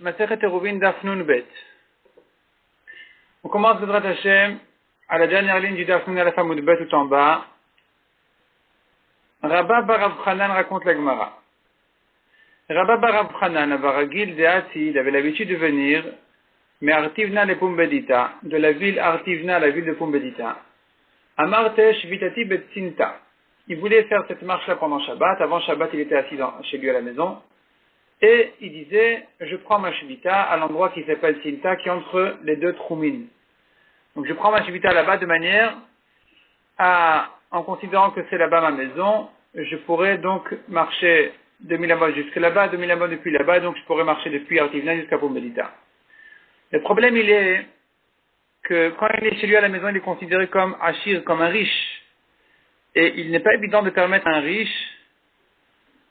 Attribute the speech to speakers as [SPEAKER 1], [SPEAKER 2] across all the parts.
[SPEAKER 1] Masechet Eruvin Daf Nun Bet. On commence le Drat Hashem à la dernière ligne du Daf Nun à la Famoud Bet tout en bas. Rabba bar Rav Chanan raconte la Gemara. Rabba bar Rav Chanan Avaragil Deati, il avait l'habitude de venir, mais Artivna le Pumbedita, de la ville Artivna à la ville de Pumbedita. Amartesh Vitati Betsinta. Il voulait faire cette marche-là pendant Shabbat. Avant Shabbat, il était assis chez lui à la maison. Et il disait, je prends ma shvita à l'endroit qui s'appelle Sinta, qui est entre les deux Troumines. Donc je prends ma shvita là-bas de manière à, en considérant que c'est là-bas ma maison, je pourrais donc marcher 2000 amot jusque là-bas, 2000 amot depuis là-bas, donc je pourrais marcher depuis Artivna jusqu'à Pumbedita. Le problème, il est que quand il est chez lui à la maison, il est considéré comme Achir, comme un riche. Et il n'est pas évident de permettre à un riche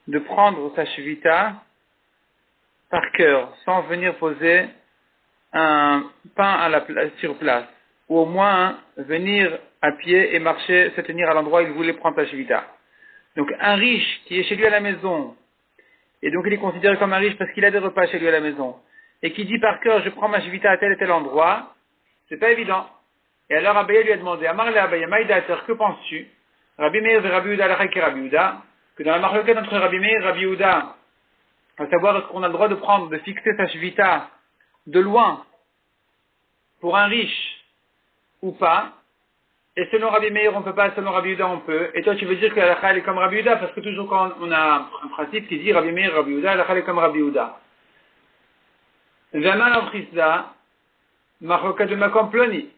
[SPEAKER 1] de prendre sa shvita par cœur, sans venir poser un pain sur place, ou au moins venir à pied et marcher, se tenir à l'endroit où il voulait prendre sa shvita. Donc un riche qui est chez lui à la maison, et donc il est considéré comme un riche parce qu'il a des repas chez lui à la maison, et qui dit par cœur, je prends ma shvita à tel et tel endroit, c'est pas évident. Et alors Abaye lui a demandé, Amar le Abaye, Maïdater, que penses-tu? Rabbi Meir et Rabbi Yehuda, la Rabbi Yehuda, que dans la marloquette entre Rabbi Meir et Rabbi Yehuda, à savoir est-ce qu'on a le droit de prendre, de fixer sa shvita de loin pour un riche ou pas, et selon Rabbi Meir on peut pas, selon Rabbi Yehuda on peut, et toi tu veux dire que la halakha est comme Rabbi Yehuda, parce que toujours quand on a un principe qui dit Rabbi Meir, Rabbi Yehuda, la halakha est comme Rabbi Yehuda. Jamal en Frisda, marloquette de Makom Ploni,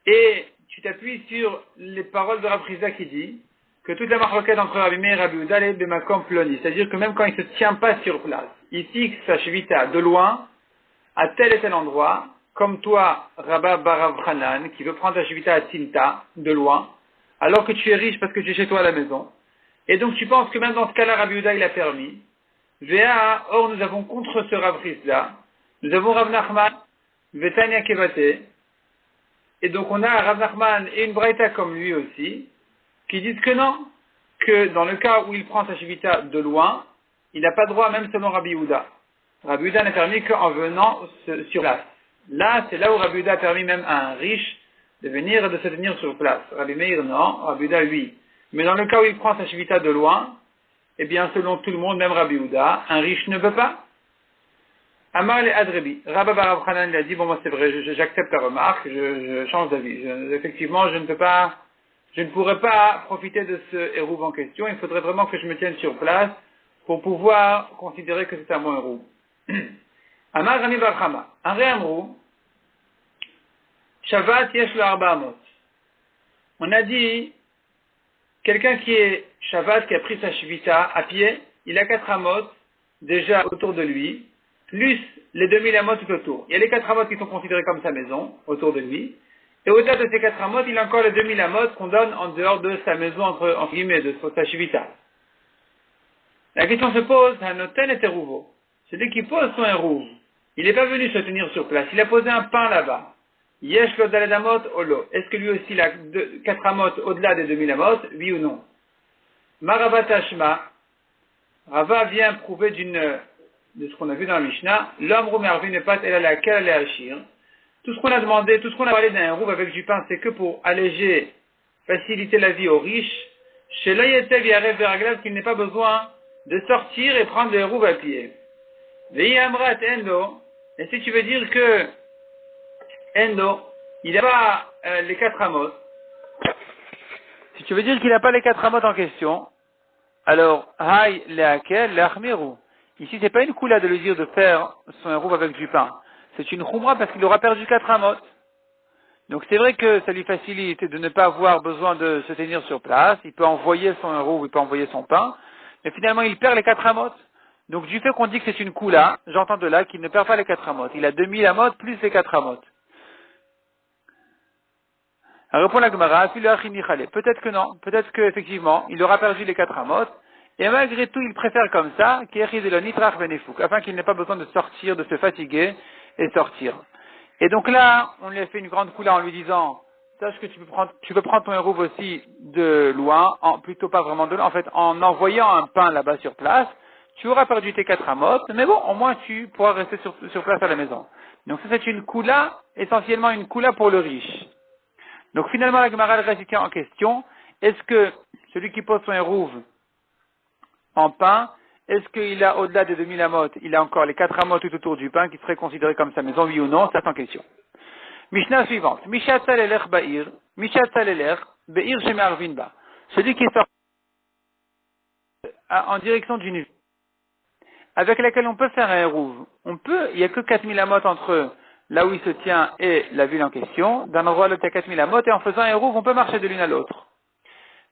[SPEAKER 1] et tu t'appuies sur les paroles de Rav Frisda qui dit que toute la marloquette entre Rabbi Meir et Rabbi Yehuda est de Makom Ploni, c'est-à-dire que même quand il ne se tient pas sur place, il fixe sa shvita de loin, à tel et tel endroit, comme toi, Rabba bar Rav Chanan, qui veut prendre ta shvita à Tinta, de loin, alors que tu es riche parce que tu es chez toi à la maison. Et donc tu penses que même dans ce cas-là, Rabbi Yehuda il a permis. Véa, or nous avons contre ce Rav Frisda, nous avons Rav Nachman, Vetania Kevate, et donc on a Rav Nachman et une braïta comme lui aussi, qui disent que non, que dans le cas où il prend sa shvita de loin, il n'a pas droit même selon Rabbi Yehuda. Rabbi Yehuda n'a permis qu'en venant sur place. Là, c'est là où Rabbi Yehuda a permis même à un riche de venir et de se tenir sur place. Rabbi Meir non, Rabbi Yehuda oui. Mais dans le cas où il prend sa shvita de loin, eh bien selon tout le monde, même Rabbi Yehuda, un riche ne peut pas. Amar le Adrebi, Rabba bar Rav Chanan il a dit, bon moi c'est vrai, j'accepte ta remarque, je change d'avis. Effectivement, je ne pourrais pas profiter de ce hérouve en question, il faudrait vraiment que je me tienne sur place pour pouvoir considérer que c'est un bon hérouve. Amar Rami bar Chama, un réamrou, Shabbat yesh lo arba amot. On a dit, quelqu'un qui est Shabbat, qui a pris sa shvita à pied, il a 4 amot déjà autour de lui, plus les 2000 amot tout autour. Il y a les 4 amot qui sont considérés comme sa maison, autour de lui, et au-delà de ces 4 amot, il a encore les 2000 amot qu'on donne en dehors de sa maison, entre guillemets, de sa shvita. La question se pose, Hanoten et Terouvo. Celui qui pose son hérouve, il n'est pas venu se tenir sur place, il a posé un pain là-bas. Yesh lo daled amot olo. Est-ce que lui aussi il a 4 amot au-delà des 2000 amot, oui ou non? Marava Tashma, Rava vient prouver de ce qu'on a vu dans la Mishnah, l'homme roum ervi n'est pas elle à laquelle elle est achir. Tout ce qu'on a demandé, tout ce qu'on a parlé d'un hérouve avec du pain, c'est que pour alléger, faciliter la vie aux riches, chez l'Ayetev Yarev Veraglav, qu'il n'ait pas besoin de sortir et prendre le hérouve à pied. Vei Amrat Endo, et si tu veux dire que Endo, il n'a pas les 4 amot, si tu veux dire qu'il n'a pas les 4 amot en question, alors, Hay Leakel Leachmeru. Ici, c'est pas une coula de lui dire de faire son hérouve avec du pain. C'est une khumra parce qu'il aura perdu 4 amot. Donc c'est vrai que ça lui facilite de ne pas avoir besoin de se tenir sur place. Il peut envoyer son hérouve, il peut envoyer son pain. Mais finalement, il perd les 4 amot. Donc du fait qu'on dit que c'est une coula, j'entends de là qu'il ne perd pas les 4 amot. Il a 2000 amot plus les 4 amot. Alors répond la Gemara, peut-être que non, peut-être qu'effectivement, il aura perdu les 4 amot, et malgré tout, il préfère comme ça, afin qu'il n'ait pas besoin de sortir, de se fatiguer et sortir. Et donc là, on lui a fait une grande coula en lui disant, sache que tu peux prendre ton hérouve aussi de loin, plutôt pas vraiment de loin, en fait, en envoyant un pain là-bas sur place, tu auras perdu tes 4 amot, mais bon, au moins tu pourras rester sur place à la maison. Donc ça c'est une koula, essentiellement une koula pour le riche. Donc finalement la Gemara reste en question, est-ce que celui qui pose son érouve en pain, est-ce qu'il a au-delà des 2000 amot, il a encore les 4 amot tout autour du pain qui seraient considérés comme sa maison, oui ou non, c'est en question. Mishnah suivante. Mishatzal elech ba'ir, Mishatzal elech be'ir shemarvin ba. Celui qui sort en direction d'une ville avec laquelle on peut faire un érouve. Il n'y a que 4000 amot entre là où il se tient et la ville en question. D'un endroit à l'autre, il y a 4000 amot et en faisant un érouve, on peut marcher de l'une à l'autre.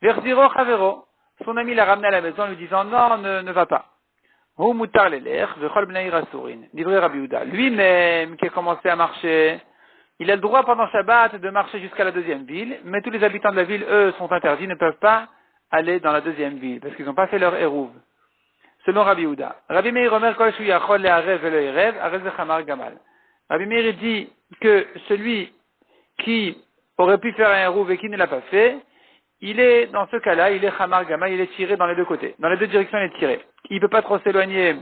[SPEAKER 1] Verziro chavero. Son ami l'a ramené à la maison en lui disant non, ne va pas. Hu mutar lelech, vechol bnei rasurin. Livré Rabbi Yehuda. Lui-même qui a commencé à marcher, il a le droit pendant Shabbat de marcher jusqu'à la deuxième ville, mais tous les habitants de la ville, eux, sont interdits, ne peuvent pas aller dans la deuxième ville, parce qu'ils n'ont pas fait leur érouve. Selon Rabbi Yehuda. Rabbi Meir Omer kol shu yachol le'arev velo erev, arez vechamar gamal. Rabbi Meir dit que celui qui aurait pu faire un érouve et qui ne l'a pas fait, il est, dans ce cas-là, il est chamar gamal, il est tiré dans les deux côtés. Dans les deux directions, il est tiré. Il ne peut pas trop s'éloigner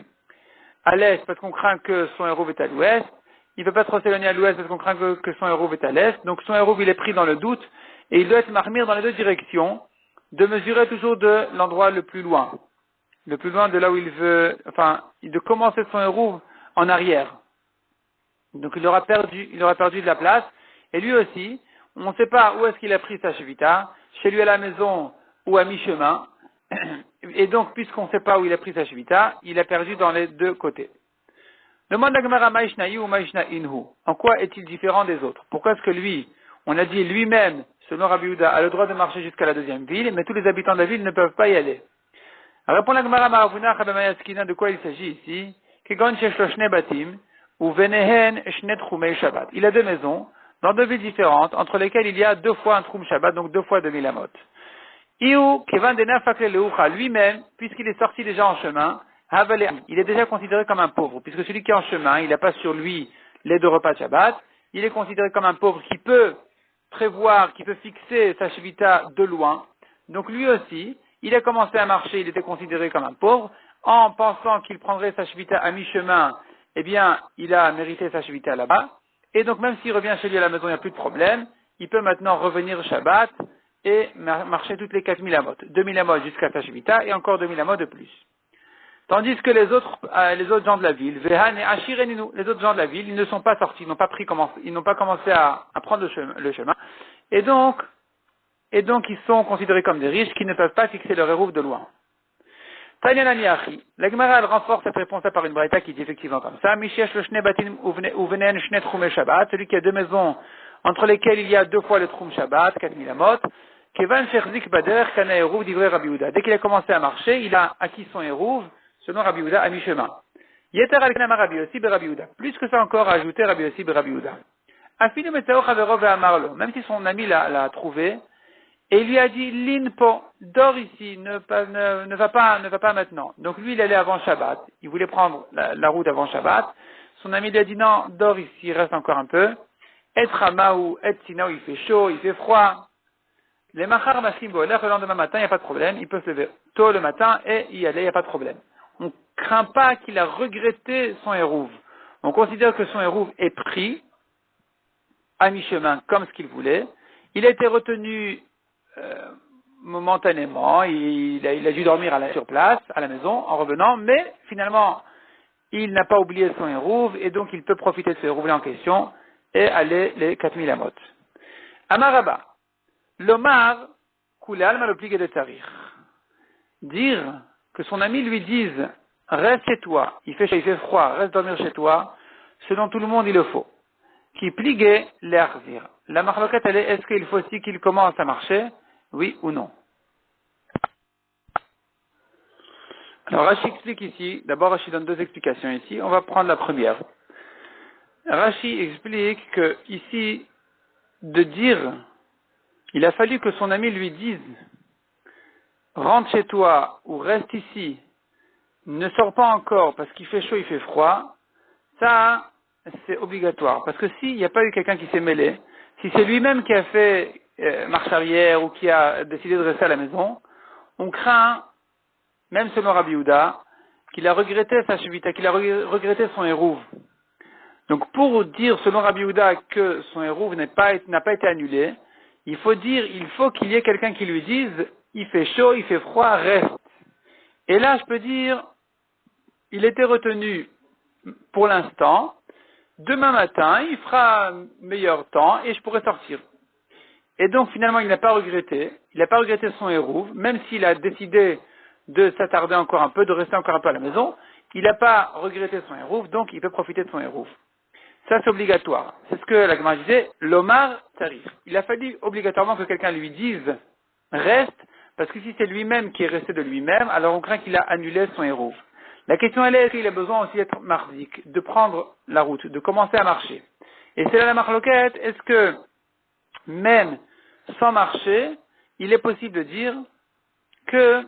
[SPEAKER 1] à l'est parce qu'on craint que son érouve est à l'ouest. Il ne peut pas trop s'éloigner à l'ouest parce qu'on craint que son érouve est à l'est. Donc son érouve, il est pris dans le doute et il doit être marmire dans les deux directions, de mesurer toujours de l'endroit le plus loin de là où il veut, de commencer son érouve en arrière. Donc il aura perdu de la place. Et lui aussi, on ne sait pas où est-ce qu'il a pris sa shevita, chez lui à la maison ou à mi-chemin. Et donc, puisqu'on ne sait pas où il a pris sa shevita, il a perdu dans les deux côtés. Demande la Gemara Maishnaï ou Maishna Inhu. En quoi est-il différent des autres? Pourquoi est-ce que lui, on a dit lui-même, selon Rabbi Yehuda, a le droit de marcher jusqu'à la deuxième ville, mais tous les habitants de la ville ne peuvent pas y aller? Répond la Gemara Maravuna Chabamayaskina, de quoi il s'agit ici? Kegon sheshlo shne batim, ou venehen shne tchumei Shabbat. Il a deux maisons, dans deux villes différentes, entre lesquelles il y a deux fois un troum Shabbat, donc deux fois 2000 amot. Iou, kevan dena fakle leucha, lui-même, puisqu'il est sorti déjà en chemin, il est déjà considéré comme un pauvre, puisque celui qui est en chemin, il n'a pas sur lui les deux repas de Shabbat, il est considéré comme un pauvre qui peut prévoir, qui peut fixer sa shevita de loin. Donc lui aussi, il a commencé à marcher, il était considéré comme un pauvre, en pensant qu'il prendrait sa shevita à mi-chemin, eh bien, il a mérité sa shevita là-bas, et donc même s'il revient chez lui à la maison, il n'y a plus de problème, il peut maintenant revenir au Shabbat et marcher toutes les 4000 amot, 2000 amot jusqu'à sa shevita, et encore 2000 amot de plus. Tandis que les autres gens de la ville, Vehan et Ashireninu, les autres gens de la ville, ils ne sont pas sortis, ils n'ont pas commencé à prendre le chemin, et donc ils sont considérés comme des riches qui ne peuvent pas fixer leur érouve de loin. Tanya Naniachi, la Gemara elle renforce cette réponse par une braïta qui dit effectivement comme ça, Mishesh le shne batim uvenen shne tchumei Shabbat, celui qui a deux maisons entre lesquelles il y a deux fois le tchum Shabbat, 4000 amot, Kevan shechzik bader kana érouve d'ivrei Rabbi Yehuda. Dès qu'il a commencé à marcher, il a acquis son érouve, selon Rabbi Yehuda, à mi-chemin. Yeter al-Kanama Rabbi Yossi be Rabbi Yehuda. Plus que ça encore, a ajouté Rabbi Yossi be Rabbi Yehuda. Afinu metzao chavero ve'amarlo. Même si son ami l'a trouvé, et il lui a dit, Linpo, dors ici, ne va pas maintenant. Donc lui, il allait avant Shabbat. Il voulait prendre la route avant Shabbat. Son ami lui a dit, non, dors ici, reste encore un peu. Et Ramaou, et Sinaou, il fait chaud, il fait froid. Les machar mashkim boler, le lendemain matin, il n'y a pas de problème. Il peut se lever tôt le matin et y aller, il n'y a pas de problème. On ne craint pas qu'il a regretté son érouve. On considère que son érouve est pris à mi-chemin comme ce qu'il voulait. Il a été retenu momentanément, il a dû dormir sur place, à la maison, en revenant, mais finalement, il n'a pas oublié son érouve et donc il peut profiter de ce érouve en question et aller les 4000 amot. Amaraba. L'Omar, Koulal maloplige de Tarir. Dire que son ami lui dise, reste chez toi, il fait froid, reste dormir chez toi, selon tout le monde il le faut. Qui pligue l'erzir. La marloquette elle est, est-ce qu'il faut aussi qu'il commence à marcher? Oui ou non? Alors Rashi explique ici, d'abord Rashi donne deux explications ici, on va prendre la première. Rashi explique que ici, de dire, il a fallu que son ami lui dise, rentre chez toi ou reste ici, ne sors pas encore parce qu'il fait chaud, il fait froid, ça c'est obligatoire. Parce que s'il n'y a pas eu quelqu'un qui s'est mêlé, si c'est lui-même qui a fait marche arrière ou qui a décidé de rester à la maison, on craint, même selon Rabbi Yehuda, qu'il a regretté sa shvita, qu'il a regretté son hérouv. Donc pour dire selon Rabbi Yehuda que son hérouv n'a pas été annulé, il faut qu'il y ait quelqu'un qui lui dise, il fait chaud, il fait froid, reste. Et là je peux dire, il était retenu pour l'instant, demain matin il fera meilleur temps et je pourrai sortir. Et donc finalement il n'a pas regretté son hérouv, même s'il a décidé de s'attarder encore un peu, de rester encore un peu à la maison, il n'a pas regretté son hérouv, donc il peut profiter de son hérouv. Ça c'est obligatoire. C'est ce que la Gemara disait, l'Omar tarif. Il a fallu obligatoirement que quelqu'un lui dise reste, parce que si c'est lui-même qui est resté de lui-même, alors on craint qu'il a annulé son hérouv. La question elle est, est-ce qu'il a besoin aussi d'être marzik, de prendre la route, de commencer à marcher. Et c'est là la marloquette, est-ce que même sans marcher, il est possible de dire que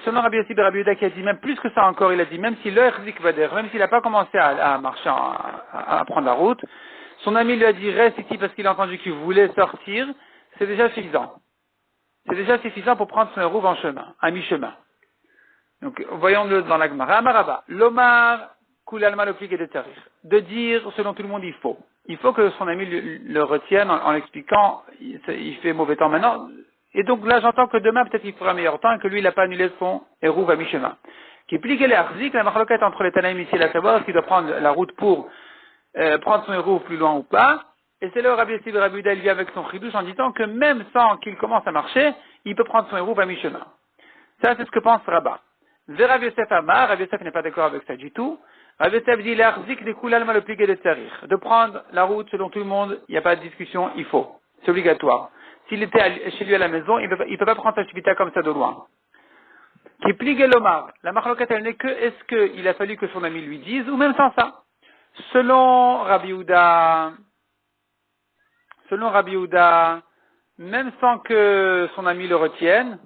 [SPEAKER 1] selon Rabbi Yossi ben Rabbi Yehuda qui a dit même plus que ça encore, il a dit même si l'Erzik Vader, même s'il n'a pas commencé à marcher, à prendre la route, son ami lui a dit reste ici parce qu'il a entendu qu'il voulait sortir, c'est déjà suffisant. C'est déjà suffisant pour prendre son hérouv en chemin, à mi-chemin. Donc voyons-le dans la Gemara. Amaraba, l'Omar Kulalma le plik et de tarir. De dire selon tout le monde il faut. Il faut que son ami le retienne en l'expliquant, il fait mauvais temps maintenant. Et donc là, j'entends que demain, peut-être il fera meilleur temps et que lui, il n'a pas annulé son hérouv à mi-chemin. Qui plique les arzik, la marloquette entre les Tanaïm ici et la savoir s'il doit prendre la route pour prendre son hérouv plus loin ou pas. Et c'est là où Rabbi Yossi ben Rabbi Yehuda vient avec son chidouche en disant que même sans qu'il commence à marcher, il peut prendre son hérouv à mi-chemin. Ça, c'est ce que pense Rabat. Rabbi Yosef Amar, Rabbi Yosef n'est pas d'accord avec ça du tout. Rabbi Yosef dit l'arzik de kulalma le plique de tarir. De prendre la route selon tout le monde, il n'y a pas de discussion, il faut. C'est obligatoire. S'il était chez lui à la maison, il ne peut pas prendre sa shvita comme ça de loin. Qui pligue l'omar. La marloquette, elle n'est que, est-ce qu'il a fallu que son ami lui dise, ou même sans ça. Selon Rabbi Yehuda, même sans que son ami le retienne,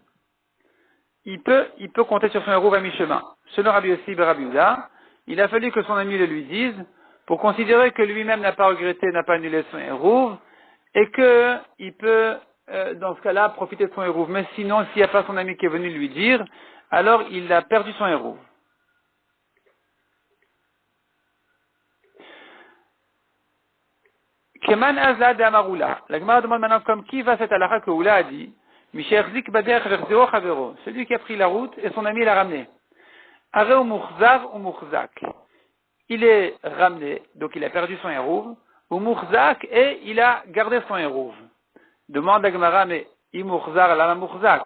[SPEAKER 1] il peut compter sur son hérouv à mi-chemin. Selon Rabbi Yossi ben Rabbi Yehuda, il a fallu que son ami le lui dise, pour considérer que lui-même n'a pas regretté, n'a pas annulé son hérouv, et que il peut, dans ce cas-là, profiter de son hérouv. Mais sinon, s'il n'y a pas son ami qui est venu lui dire, alors il a perdu son hérouv. Keman Azla de Amaroula. La Gemara demande maintenant comme qui va cette halakha que Oula a dit. Misherzik Bader Verzeo Chavero. Celui qui a pris la route et son ami l'a ramené. Areu Muchzar ou Muchzak. Il est ramené, donc il a perdu son hérouv. Ou Muchzak et il a gardé son hérouv. Demande à Gemara, mais Imuchzar la Muchzak.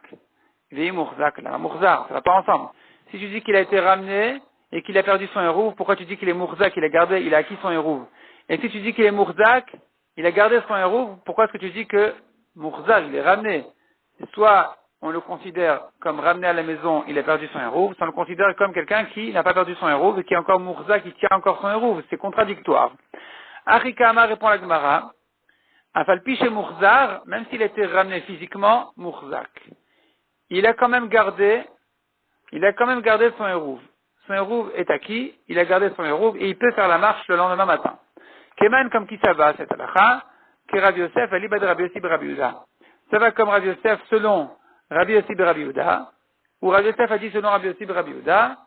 [SPEAKER 1] Imuchzak la Muchzar. Ça va pas ensemble. Si tu dis qu'il a été ramené et qu'il a perdu son hérouv, pourquoi tu dis qu'il est Muchzak, il a acquis son hérouv? Et si tu dis qu'il est Muchzak, il a gardé son hérouv, pourquoi est-ce que tu dis que Muchzak, il est ramené? Soit on le considère comme ramené à la maison, il a perdu son hérouv, soit on le considère comme quelqu'un qui n'a pas perdu son hérouv et qui est encore Muchzak, qui tient encore son hérouv. C'est contradictoire. Achikama répond à la Gemara. Afalpi chez Muchzar, même s'il a été ramené physiquement, Muchzak. Il a quand même gardé son hérouv. Son hérouv est acquis, il a gardé son hérouv et il peut faire la marche le lendemain matin. Keman comme qui ça va, cette halakha, que Rabbi Yosef, Ali Bad Rabbi Yossi ben Rabbi Yehuda. Ça va comme Rabbi Yosef selon Rabbi Yossi ben Rabbi Yehuda, ou Rabbi Yosef a dit selon Rabbi Yossi ben Rabbi Yehuda.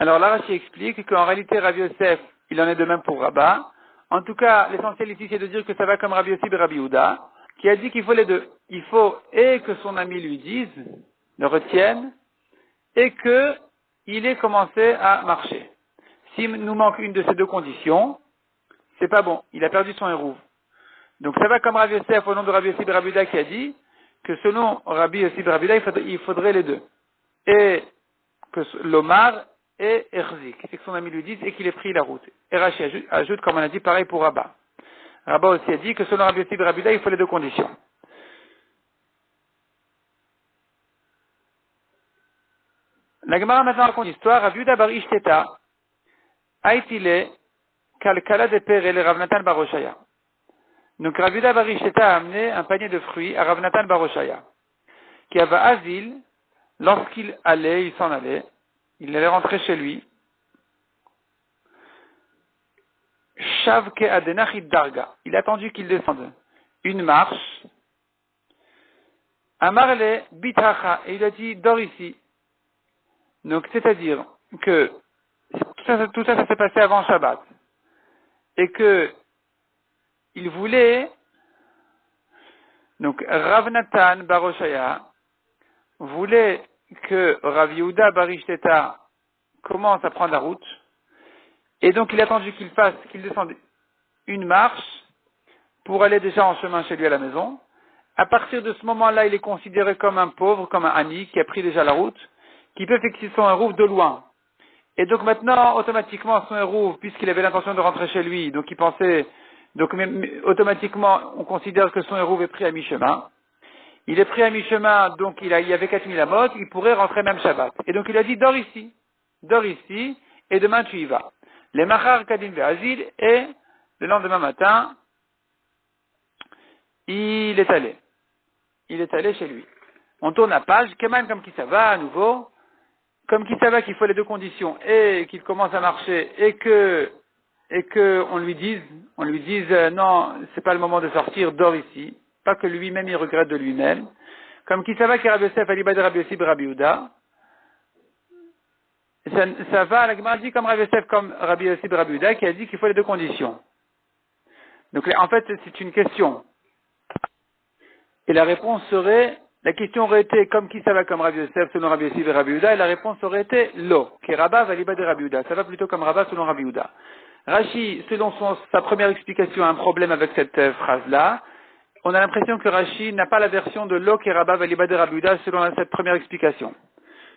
[SPEAKER 1] Alors là, Rashi explique qu'en réalité, Rabbi Yosef, il en est de même pour Rabat. En tout cas, l'essentiel ici, c'est de dire que ça va comme Rabbi Yossi ben Rabbi Yehuda, qui a dit qu'il faut les deux. Il faut et que son ami lui dise, le retienne, et que il ait commencé à marcher. S'il nous manque une de ces deux conditions, c'est pas bon. Il a perdu son hérouv. Donc ça va comme Rabbi Yosef au nom de Rabbi Yossi ben Rabbi Yehuda qui a dit que selon Rabbi Yossi ben Rabbi Yehuda, il faudrait les deux. Et que l'Omar et Erzik, et que son ami lui dise et qu'il ait pris la route. Et Rashi ajoute, comme on a dit, pareil pour Rabat. Rabat aussi a dit que selon Rabbi Yossi ben Rabbi Yehuda, il faut les deux conditions. La Gemara maintenant raconte l'histoire. Rabbi Yehuda bar Ishteta, Aïtile, Kalkala de Pere, le Rav Natan bar Oshaya. Donc Rabbi Yehuda bar Ishteta a amené un panier de fruits à Rav Natan bar Oshaya, qui avait Azil, lorsqu'il allait, il s'en allait, il allait rentrer chez lui. Shavke Adenachid Darga. Il a attendu qu'il descende une marche. Amarle Bitacha. Et il a dit, dors ici. Donc, c'est-à-dire que tout ça, ça s'est passé avant Shabbat. Et que il voulait, donc Rav Natan bar Oshaya voulait que Rav Yehuda bar Ishteta commence à prendre la route. Et donc, il a attendu qu'il descende une marche pour aller déjà en chemin chez lui à la maison. À partir de ce moment-là, il est considéré comme un pauvre, comme un ani, qui a pris déjà la route, qui peut fixer son hérouf de loin. Et donc maintenant, automatiquement, son hérouf, puisqu'il avait l'intention de rentrer chez lui, donc il pensait, donc automatiquement, on considère que son hérouf est pris à mi-chemin. Il est pris à mi-chemin, donc il y avait 4000 amot, il pourrait rentrer même Shabbat. Et donc il a dit, dors ici, et demain tu y vas. Les machar kadim ve'azil, et le lendemain matin, il est allé chez lui. On tourne la page, Keman comme qui ça va à nouveau, comme qui ça va qu'il faut les deux conditions, et qu'il commence à marcher, et que on lui dise, non, c'est pas le moment de sortir, dors ici, pas que lui-même il regrette de lui-même, comme qui ça va que Rabbi Yosef aliba de Rabbi Yossi Rabbi Yehuda, ça va, la Gemara dit comme Rabbi Yosef, comme Rabbi Yossi Rabbi Yehuda, qui a dit qu'il faut les deux conditions. Donc en fait c'est une question. Et la réponse serait, la question aurait été comme qui ça va comme Rabbi Yosef selon Rabbi Yossi et Rabbi Yehuda, et la réponse aurait été lo, qui est Rabba valiba de Rabbi Yehuda. Ça va plutôt comme Rabba selon Rabbi Yehuda. Rashi, selon sa première explication, a un problème avec cette phrase-là. On a l'impression que Rashi n'a pas la version de lo, qui est Rabba valiba de Rabbi Yehuda selon cette première explication.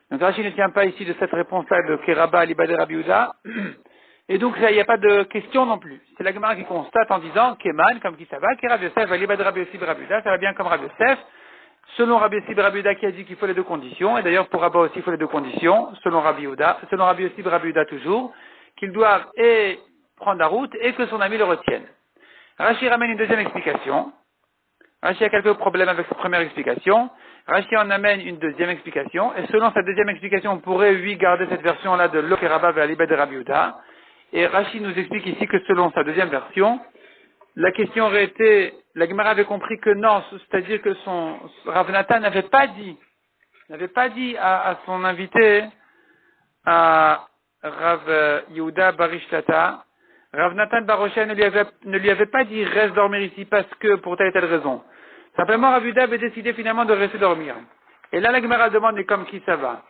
[SPEAKER 1] Donc Rashi ne tient pas ici de cette réponse-là de Keraba valiba de Rabbi Yehuda. Et donc, il n'y a pas de question non plus. C'est la Gemara qui constate en disant, Keman, comme qui ça va, Rabbi Yosef, Aliba de Rabbi Yossi Rabbi Yehuda, ça va bien comme Rabbi Yosef, selon Rabbi Yossi Rabbi Yehuda qui a dit qu'il faut les deux conditions, et d'ailleurs pour Rabba aussi il faut les deux conditions, selon Rabbi Yossi Rabbi Yehuda toujours, qu'ils doivent et prendre la route, et que son ami le retienne. Rashi ramène une deuxième explication. Rashi a quelques problèmes avec sa première explication. Rashi en amène une deuxième explication, et selon cette deuxième explication, on pourrait, lui, garder cette version-là de Lo Keraba ve Aliba de Rabbi Yehuda. Et Rashi nous explique ici que selon sa deuxième version, la question aurait été, la Gemara avait compris que non, c'est-à-dire que Rav Natan n'avait pas dit à son invité, à Rav Yehuda bar Ishtata, Rav Natan bar Oshaya ne lui avait pas dit reste dormir ici parce que pour telle et telle raison. Simplement Rav Yehuda avait décidé finalement de rester dormir. Et là la Gemara demande mais comme qui ça va?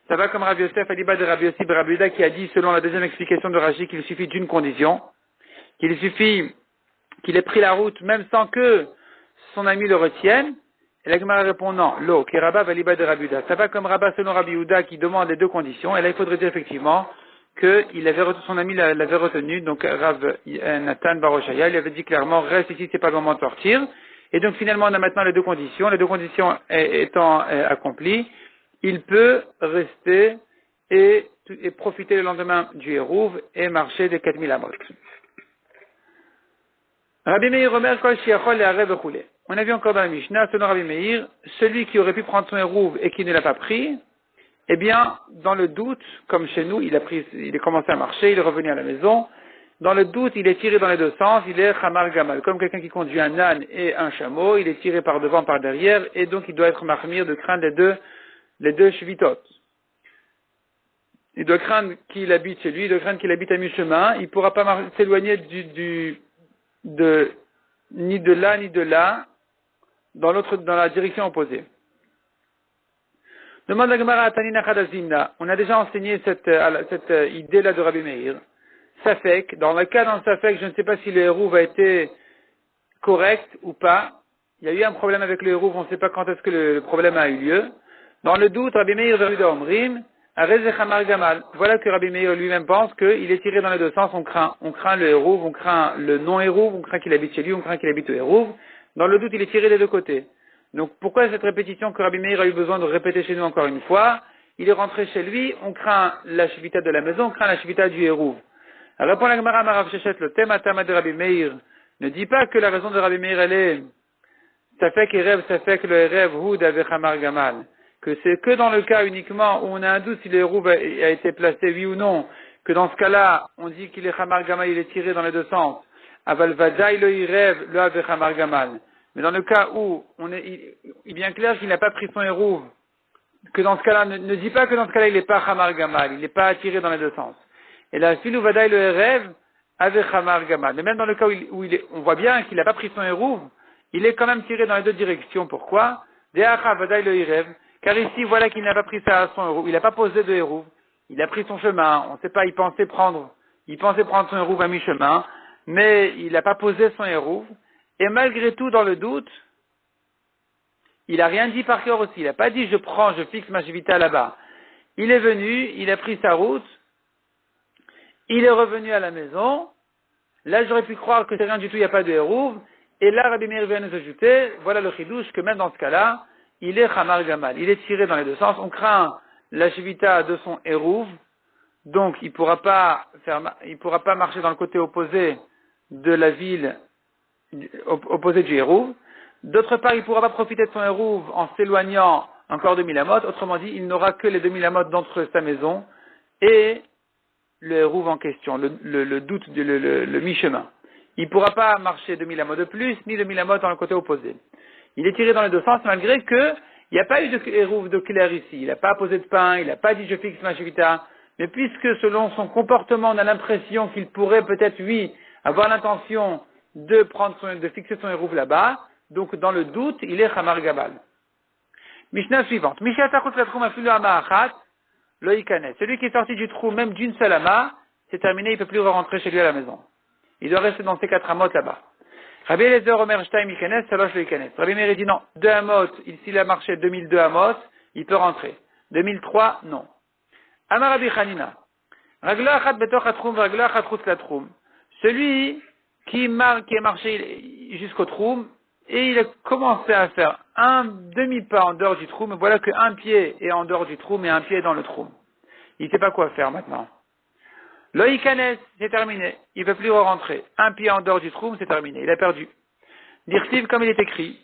[SPEAKER 1] Ça va comme Rabbi Yosef, Aliba de Rabbi Yossi Rabbi Yehuda qui a dit, selon la deuxième explication de Rashi, qu'il suffit d'une condition, qu'il suffit qu'il ait pris la route même sans que son ami le retienne. Et la Gemara répond non, lo, qui est Rabba Aliba de Rabbi Yehuda. Ça va comme Rabba selon Rabbi Yehuda qui demande les deux conditions. Et là, il faudrait dire effectivement que son ami l'avait retenu, donc Rav Natan bar Oshaya, il avait dit clairement, reste ici, c'est pas le moment de sortir. Et donc finalement, on a maintenant les deux conditions étant accomplies. Il peut rester et profiter le lendemain du Hérouv et marcher des 4000 amot. Rabbi Meir Omer Kol Shiachol Le'arev V'chule. On a vu encore dans la Mishnah, selon Rabbi Meir, celui qui aurait pu prendre son Hérouv et qui ne l'a pas pris, eh bien, dans le doute, comme chez nous, il a commencé à marcher, il est revenu à la maison, dans le doute, il est tiré dans les deux sens, il est Chamar Gamal, comme quelqu'un qui conduit un âne et un chameau, il est tiré par devant, par derrière, et donc il doit être marmire de craindre les deux shvitot. Il doit craindre qu'il habite chez lui, il doit craindre qu'il habite à mi-chemin, il ne pourra pas s'éloigner ni de là, ni de là, dans la direction opposée. Demande la Gemara à Tanina Chadazimna. On a déjà enseigné cette idée-là de Rabbi Meir. Safek, dans le cas d'un Safek, je ne sais pas si le Hérouv a été correct ou pas. Il y a eu un problème avec le Hérouv, on ne sait pas quand est-ce que le problème a eu lieu. Dans le doute, Rabbi Meir Veruda Omrim, Arezechamar Gamal. Voilà que Rabbi Meir lui-même pense qu'il est tiré dans les deux sens, on craint le Hérouv, on craint le non-Hérouv, on craint qu'il habite chez lui, on craint qu'il habite au Hérouv. Dans le doute, il est tiré des deux côtés. Donc pourquoi cette répétition que Rabbi Meir a eu besoin de répéter chez nous encore une fois? Il est rentré chez lui, on craint la shvita de la maison, on craint la shvita du Hérouv. Alors répond la Gemara Marav Shechet, le thème atama de Rabbi Meir ne dit pas que la raison de Rabbi Meir elle est ça fait que le rêve Houd avec Hamar Gamal, que c'est que dans le cas uniquement où on a un doute si le Hérouv a été placé oui ou non, que dans ce cas-là on dit qu'il est Hamar Gamal, il est tiré dans les deux sens. Aval Vadaï le rêve le avec Hamar Gamal. Mais dans le cas où il est bien clair qu'il n'a pas pris son Hérouv que dans ce cas-là, ne dis pas que dans ce cas-là, il n'est pas Hamar Gamal, il n'est pas attiré dans les deux sens. Et là, Filou Vadaï le rêve avec Hamar Gamal. Mais même dans le cas où on voit bien qu'il n'a pas pris son Hérouv, il est quand même tiré dans les deux directions. Pourquoi? Deacha Vadaï le rêve. Car ici, voilà qu'il n'a pas pris son Hérouv. Il n'a pas posé de Hérouv. Il a pris son chemin. On ne sait pas, il pensait prendre son Hérouv à mi-chemin, mais il n'a pas posé son Hérouv. Et malgré tout, dans le doute, il n'a rien dit par cœur aussi. Il n'a pas dit je fixe ma Shevita là-bas. Il est venu, il a pris sa route, il est revenu à la maison. Là, j'aurais pu croire que c'est rien du tout, il n'y a pas de Hérouv. Et là, Rabbi Meir vient nous ajouter, voilà le chidouche, que même dans ce cas-là, il est Hamar Gamal. Il est tiré dans les deux sens. On craint la Shevita de son Hérouv. Donc, il pourra pas marcher dans le côté opposé de la ville, opposé du Hérouv. D'autre part, il ne pourra pas profiter de son Hérouv en s'éloignant encore de Milamot. Autrement dit, il n'aura que les 2000 amot d'entre sa maison et le Hérouv en question, le doute, le mi-chemin. Il ne pourra pas marcher 2000 amot de plus, ni 2000 amot dans le côté opposé. Il est tiré dans les deux sens, malgré que il n'y a pas eu de Hérouv de clair ici. Il n'a pas posé de pain, il n'a pas dit je fixe ma shevita. Mais puisque selon son comportement, on a l'impression qu'il pourrait peut-être, oui, avoir l'intention de fixer son Hérouv là-bas, donc dans le doute, il est Hamar Gabal. Mishnah suivante. Celui qui est sorti du trou même d'une seule ama, c'est terminé, il ne peut plus rentrer chez lui à la maison. Il doit rester dans ses 4 amot là-bas. Rabbi Eliezer Omer Shtaim Ikanes, Salosh lo Ikanes. Rabbi Meir dit non, 2 amot, s'il a marché 2002 amot, il peut rentrer. 2003, non. Amar Rabbi Chanina. Ragla achat betoch atrum, ragla achat chutz latrum. Celui qui est marché jusqu'au troum, et il a commencé à faire un demi-pas en dehors du troum, et voilà qu'un pied est en dehors du troum et un pied est dans le troum. Il ne sait pas quoi faire maintenant. Loïkanes, c'est terminé. Il ne peut plus rentrer. Un pied en dehors du troum, c'est terminé. Il a perdu. Dirtiv, comme il est écrit,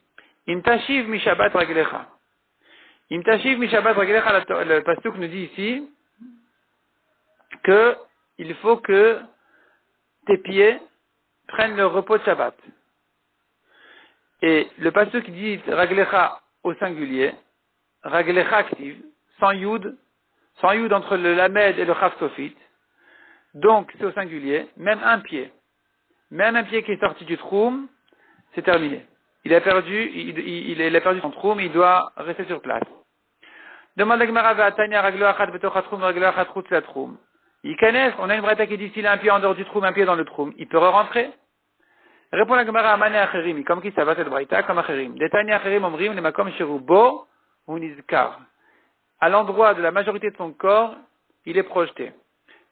[SPEAKER 1] Imtashiv mishabat raglecha. Imtashiv mishabat raglecha, le pastuk nous dit ici que il faut que tes pieds prennent le repos de Shabbat. Et le pasuk qui dit raglecha au singulier, raglecha active, sans yud entre le lamed et le chaf sofit. Donc, c'est au singulier, même un pied qui est sorti du troum, c'est terminé. Il a perdu son troum, il doit rester sur place. Demande la Gemara Vatania raglo achat betoch troum, raglo achat chutz la troum. Il connaît, on a une braïta qui dit s'il a un pied en dehors du troum, un pied dans le troum, il peut rentrer. Répond la Gemara Amane acherim, comme qui ça va cette braïta, comme acherim. Detania acherim omrim, le makom sherubo, ou nizkar. À l'endroit de la majorité de son corps, il est projeté.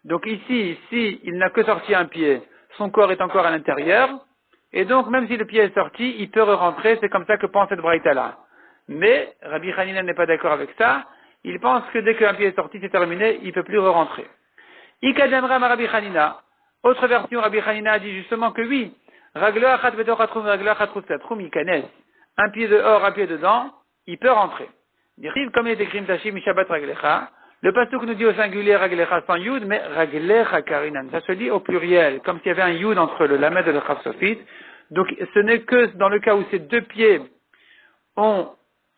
[SPEAKER 1] Donc ici, il n'a que sorti un pied, son corps est encore à l'intérieur, et donc même si le pied est sorti, il peut re-rentrer, c'est comme ça que pense cette braïta-là. Mais Rabbi Hanina n'est pas d'accord avec ça, il pense que dès qu'un pied est sorti, c'est terminé, il ne peut plus re-rentrer. Ikadamra Rabbi Hanina, autre version, Rabbi Hanina a dit justement que oui, raglo achat betoch atrum, raglo achat chutz latrum, ikanes, un pied dehors, un pied dedans, il peut rentrer. Dirtiv, comme il est écrit Mtashim Mishabat Raglecha, le pasuk nous dit au singulier Raglecha sans yud, mais Raglecha Karinan. Ça se dit au pluriel, comme s'il y avait un yud entre le lamed et le chaf sofit. Donc ce n'est que dans le cas où ces deux pieds ont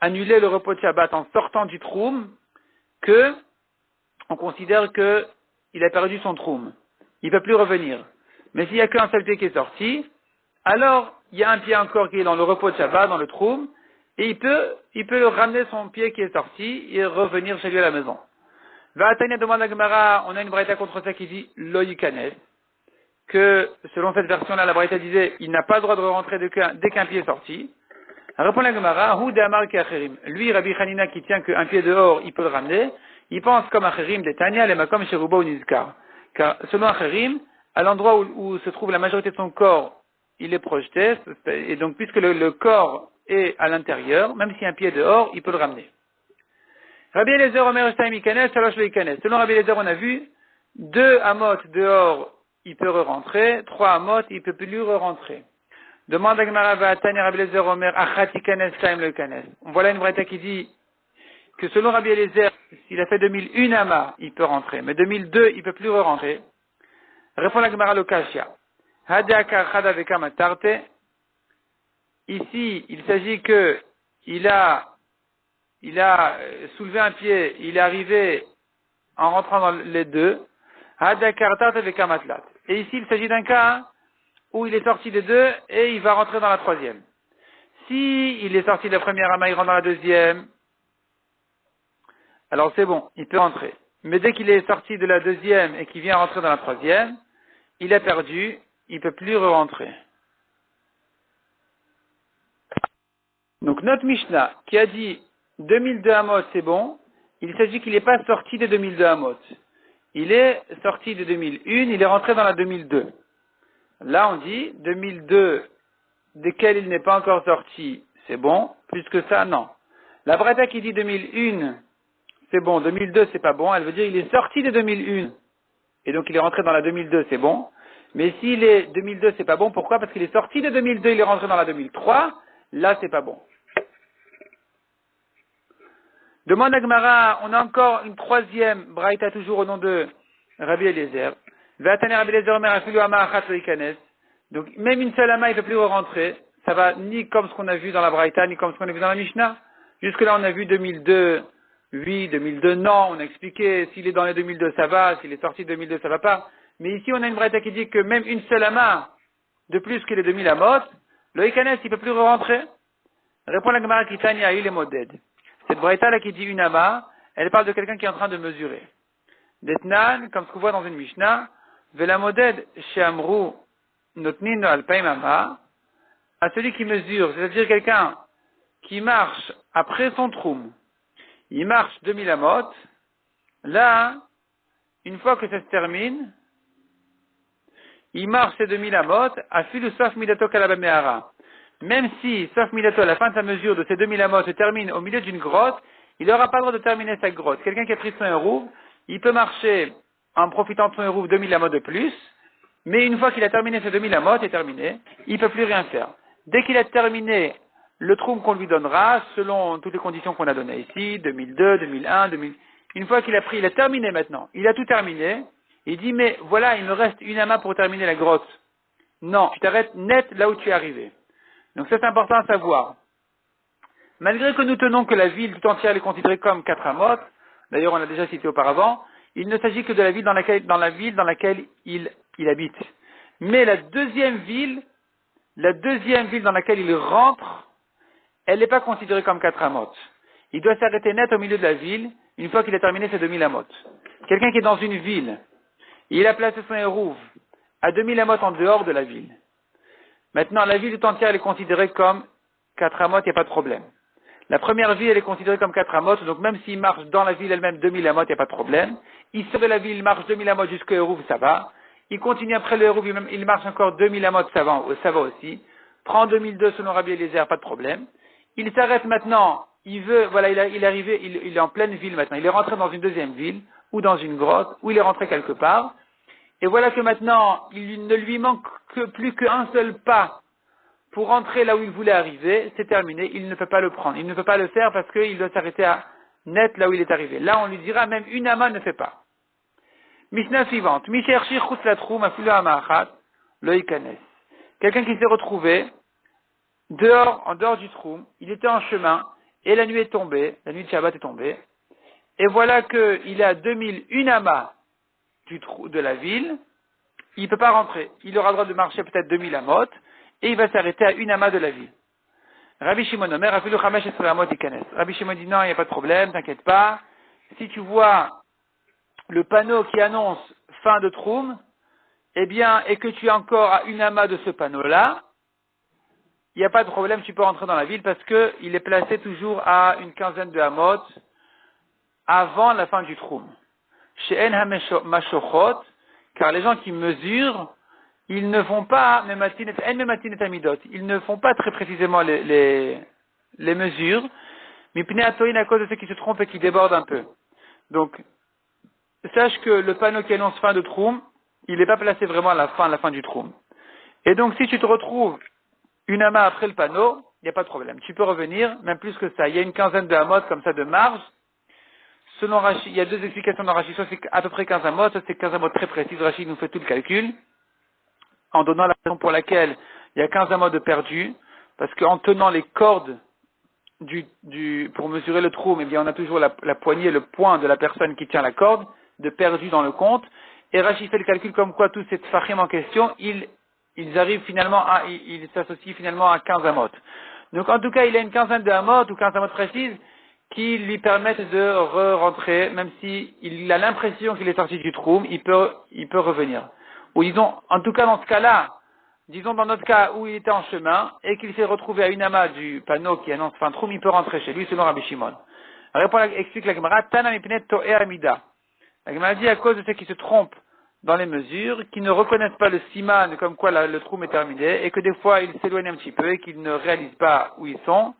[SPEAKER 1] annulé le repos de Shabbat en sortant du troum, que on considère que il a perdu son troum. Il ne peut plus revenir. Mais s'il n'y a qu'un seul pied qui est sorti, alors il y a un pied encore qui est dans le repos de Shabbat, dans le troum, et il peut ramener son pied qui est sorti et revenir chez lui à la maison. Vatania demande à Gemara, on a une braïta contre ça qui dit loïkanes, que selon cette version-là, la braïta disait, il n'a pas le droit de rentrer dès qu'un pied est sorti. Répond la Gemara, hu d'amar ki acherim. Lui, Rabbi Hanina, qui tient qu'un pied dehors, il peut le ramener, il pense comme acherim de Tanya, les makom sheruba ou nizkar. Car selon acherim, à l'endroit où se trouve la majorité de son corps, il est projeté, et donc puisque le corps est à l'intérieur, même si un pied est dehors, il peut le ramener. Rabbi Eliezer Omer Shtaim Ikanes, Shalosh lo Ikanes. Selon Rabbi Eliezer, on a vu 2 amot dehors, il peut re-rentrer, 3 amot, il peut plus re-rentrer. Demande à Gemara Vatani Rabbi Eliezer Omer Achat Ikanes, Shtaim lo Ikanes. Voilà une braïta qui dit que selon Rabbi Eliezer, s'il a fait 2001 amas, il peut rentrer, mais 2002, il peut plus re-rentrer. Répond la Gemara Lokashia. Hadaka Chada Veka Matarte. Ici, il s'agit que il a il a soulevé un pied, il est arrivé en rentrant dans les deux, et ici il s'agit d'un cas où il est sorti des deux et il va rentrer dans la troisième. Si il est sorti de la première ama, il rentre dans la deuxième, alors c'est bon, il peut rentrer. Mais dès qu'il est sorti de la deuxième et qu'il vient rentrer dans la troisième, il a perdu, il ne peut plus re-rentrer. Donc notre Mishnah qui a dit 2002 Amot c'est bon, il s'agit qu'il n'est pas sorti de 2002 Amot. Il est sorti de 2001, il est rentré dans la 2002. Là on dit 2002 desquels il n'est pas encore sorti, c'est bon, plus que ça, non. La Braïta qui dit 2001, c'est bon, 2002 c'est pas bon, elle veut dire il est sorti de 2001, et donc il est rentré dans la 2002, c'est bon. Mais s'il est 2002, c'est pas bon, pourquoi? Parce qu'il est sorti de 2002, il est rentré dans la 2003, là c'est pas bon. Demande à Gemara, on a encore une troisième Braïta toujours au nom de Rabbi Eliezer. Ve'atane Rabbi Eliezer omer afilu ama achat lo yikanes. Donc même une seule ama, il ne peut plus rentrer. Ça va ni comme ce qu'on a vu dans la Braïta, ni comme ce qu'on a vu dans la Mishnah. Jusque là, on a vu 2002, oui, 2002, non. On a expliqué s'il est dans les 2002, ça va. S'il est sorti de 2002, ça va pas. Mais ici, on a une Braïta qui dit que même une seule ama, de plus que les 2000 amot, le yikanes, il ne peut plus rentrer. Répond la Gemara qui tania, il est modède. Cette braïta là qui dit une ama, elle parle de quelqu'un qui est en train de mesurer. Detnan, comme ce qu'on voit dans une Mishnah, vela moded she'amru notnin alpaim ama, à celui qui mesure, c'est-à-dire quelqu'un qui marche après son troum, il marche 2000 amot, là, une fois que ça se termine, il marche ces 2000 amot, afilu sof midato kalabamehara. Même si, sauf Milato, à la fin de sa mesure de ces 2000 amot se termine au milieu d'une grotte, il n'aura pas le droit de terminer sa grotte. Quelqu'un qui a pris son hérouve, il peut marcher en profitant de son hérouve 2000 amot de plus, mais une fois qu'il a terminé ces 2000 amot, c'est terminé, il ne peut plus rien faire. Dès qu'il a terminé le troum qu'on lui donnera, selon toutes les conditions qu'on a données ici, 2002, 2001, 2000, une fois qu'il a pris, il a terminé maintenant, il a tout terminé, il dit, mais voilà, il me reste une ama pour terminer la grotte. Non, tu t'arrêtes net là où tu es arrivé. Donc ça c'est important à savoir. Malgré que nous tenons que la ville tout entière est considérée comme 4 amot, d'ailleurs on l'a déjà cité auparavant, il ne s'agit que de la ville dans laquelle il habite. Mais la deuxième ville dans laquelle il rentre, elle n'est pas considérée comme 4 amot. Il doit s'arrêter net au milieu de la ville une fois qu'il a terminé ses 2000 amot. Quelqu'un qui est dans une ville, il a placé son hérouve à 2000 amot en dehors de la ville. Maintenant, la ville tout entière, elle est considérée comme 4 amot, il n'y a pas de problème. La première ville, elle est considérée comme 4 amot, donc même s'il marche dans la ville elle-même 2000 amot, il n'y a pas de problème. Il sort de la ville, il marche 2000 amot jusqu'au hérouve, ça va. Il continue après le hérouve, il marche encore 2000 amot, ça va aussi. Prend 2002 selon Rabbi Eliezer, pas de problème. Il s'arrête maintenant, il est arrivé, il est en pleine ville maintenant. Il est rentré dans une deuxième ville, ou dans une grotte, ou il est rentré quelque part. Et voilà que maintenant, il ne lui manque plus qu'un seul pas pour rentrer là où il voulait arriver, c'est terminé, il ne peut pas le prendre. Il ne peut pas le faire parce qu'il doit s'arrêter à net là où il est arrivé. Là, on lui dira, même une ama ne fait pas. Mishnah suivante. Quelqu'un qui s'est retrouvé en dehors du troum, il était en chemin, et la nuit est tombée, la nuit de Shabbat est tombée, et voilà qu'il a 2001 amas de la ville, il ne peut pas rentrer. Il aura le droit de marcher peut-être 2000 amot, et il va s'arrêter à une ama de la ville. Rabbi Shimon Omer, afilu chamesh esrei amot ikanes. Rabbi Shimon dit non, il n'y a pas de problème, t'inquiète pas. Si tu vois le panneau qui annonce fin de troum, eh bien, et que tu es encore à une ama de ce panneau-là, il n'y a pas de problème, tu peux rentrer dans la ville parce que il est placé toujours à une quinzaine de amot avant la fin du troum. Chez En Hamashochot, car les gens qui mesurent, ils ne font pas ils ne font pas très précisément les mesures, mais à cause de ceux qui se trompent et qui débordent un peu. Donc, sache que le panneau qui annonce fin de troum, il n'est pas placé vraiment à la fin du troum. Et donc, si tu te retrouves une ama après le panneau, il n'y a pas de problème. Tu peux revenir, même plus que ça. Il y a une quinzaine de amot comme ça de marge. Selon Rashi, il y a deux explications dans Rashi. Soit c'est à peu près 15 amot, soit c'est 15 amot très précises. Rashi nous fait tout le calcul, en donnant la raison pour laquelle il y a 15 amot de perdu, parce qu'en tenant les cordes pour mesurer le troum, eh bien, on a toujours la poignée, le poing de la personne qui tient la corde, de perdu dans le compte. Et Rashi fait le calcul comme quoi tous ces tfachim en question, ils arrivent finalement ils s'associent finalement à 15 amot. Donc, en tout cas, il a une quinzaine de amot ou 15 amot précises qui lui permettent de re-rentrer, même si il a l'impression qu'il est sorti du troum, il peut revenir. Ou disons, en tout cas, dans ce cas-là, disons dans notre cas où il était en chemin et qu'il s'est retrouvé à une amas du panneau qui annonce fin troum, il peut rentrer chez lui selon Rabbi Shimon. Explique la Gemara, Tana mipnet to'er amida. La Gemara dit à cause de ceux qui se trompent dans les mesures, qui ne reconnaissent pas le siman comme quoi le troum est terminé et que des fois ils s'éloignent un petit peu et qu'ils ne réalisent pas où ils sont.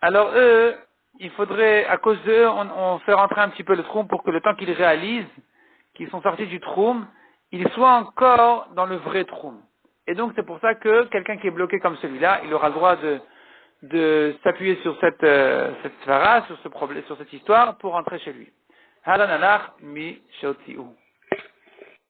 [SPEAKER 1] Alors eux, il faudrait, à cause d'eux, on fait rentrer un petit peu le troum pour que le temps qu'ils réalisent qu'ils sont sortis du troum, ils soient encore dans le vrai troum. Et donc c'est pour ça que quelqu'un qui est bloqué comme celui-là, il aura le droit de s'appuyer sur cette svara, sur ce problème, sur cette histoire, pour rentrer chez lui. Halan alach mi shotzi'u.